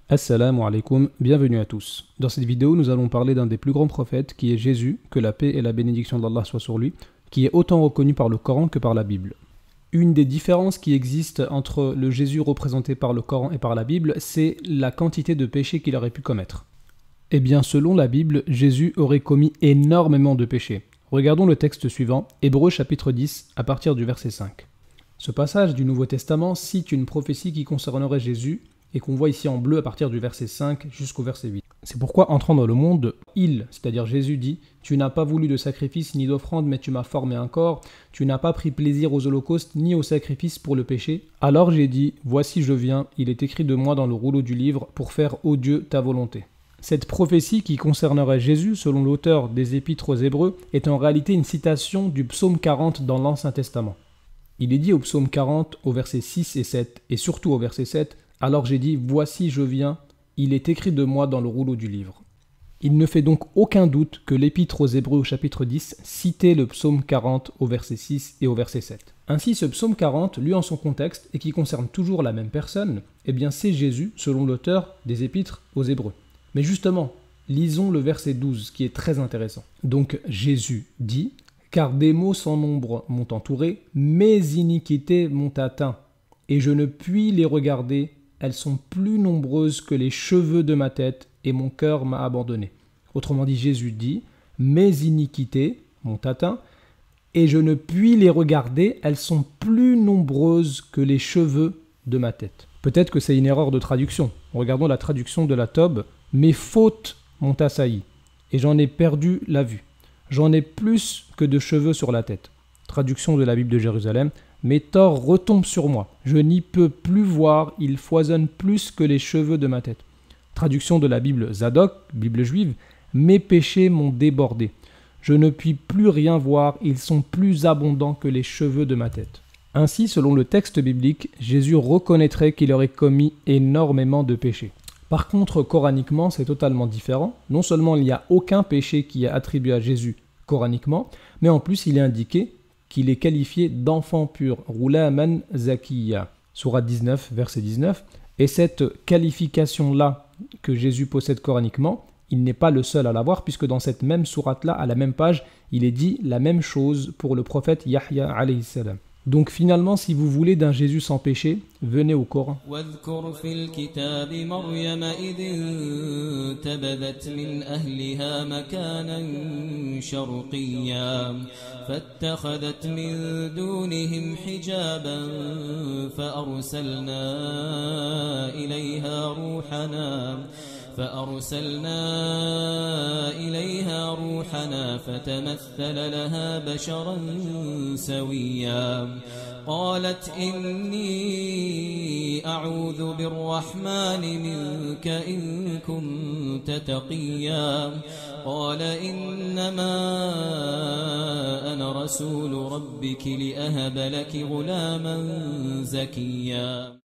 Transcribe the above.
Assalamu alaikum, bienvenue à tous. Dans cette vidéo, nous allons parler d'un des plus grands prophètes qui est Jésus, que la paix et la bénédiction d'Allah soient sur lui, qui est autant reconnu par le Coran que par la Bible. Une des différences qui existent entre le Jésus représenté par le Coran et par la Bible, c'est la quantité de péchés qu'il aurait pu commettre. Eh bien, selon la Bible, Jésus aurait commis énormément de péchés. Regardons le texte suivant, Hébreux chapitre 10, à partir du verset 5. Ce passage du Nouveau Testament cite une prophétie qui concernerait Jésus, et qu'on voit ici en bleu à partir du verset 5 jusqu'au verset 8. C'est pourquoi, entrant dans le monde, il, c'est-à-dire Jésus, dit « Tu n'as pas voulu de sacrifice ni d'offrande, mais tu m'as formé un corps. Tu n'as pas pris plaisir aux holocaustes ni aux sacrifices pour le péché. Alors j'ai dit « Voici je viens, il est écrit de moi dans le rouleau du livre, pour faire, ô Dieu, ta volonté. » Cette prophétie qui concernerait Jésus, selon l'auteur des Épîtres aux Hébreux, est en réalité une citation du psaume 40 dans l'Ancien Testament. Il est dit au psaume 40, au verset 6 et 7, et surtout au verset 7, « Alors j'ai dit, voici je viens, il est écrit de moi dans le rouleau du livre. » Il ne fait donc aucun doute que l'Épître aux Hébreux au chapitre 10 citait le psaume 40 au verset 6 et au verset 7. Ainsi ce psaume 40, lu en son contexte et qui concerne toujours la même personne, eh bien c'est Jésus selon l'auteur des Épîtres aux Hébreux. Mais justement, lisons le verset 12 qui est très intéressant. Donc Jésus dit, « Car des maux sans nombre m'ont entouré, mes iniquités m'ont atteint, et je ne puis les regarder. Elles sont plus nombreuses que les cheveux de ma tête, et mon cœur m'a abandonné. » Autrement dit, Jésus dit, « Mes iniquités m'ont atteint, et je ne puis les regarder, elles sont plus nombreuses que les cheveux de ma tête. » Peut-être que c'est une erreur de traduction. Regardons la traduction de la Tob. « Mes fautes m'ont assailli, et j'en ai perdu la vue. J'en ai plus que de cheveux sur la tête. » Traduction de la Bible de Jérusalem. « Mes torts retombent sur moi. Je n'y peux plus voir, ils foisonnent plus que les cheveux de ma tête. » Traduction de la Bible Zadok, Bible juive. « Mes péchés m'ont débordé. Je ne puis plus rien voir, ils sont plus abondants que les cheveux de ma tête. » Ainsi, selon le texte biblique, Jésus reconnaîtrait qu'il aurait commis énormément de péchés. Par contre, coraniquement, c'est totalement différent. Non seulement il n'y a aucun péché qui est attribué à Jésus coraniquement, mais en plus il est indiqué qu'il est qualifié d'enfant pur, Roulaman Zakiya, sourate 19, verset 19. Et cette qualification-là que Jésus possède coraniquement, il n'est pas le seul à l'avoir, puisque dans cette même sourate-là, à la même page, il est dit la même chose pour le prophète Yahya alayhi salam. Donc finalement, si vous voulez d'un Jésus sans péché, venez au Coran. فأرسلنا إليها روحنا فتمثل لها بشرا سويا قالت إني أعوذ بالرحمن منك إن كنت تقيا قال إنما أنا رسول ربك لأهب لك غلاما زكيا.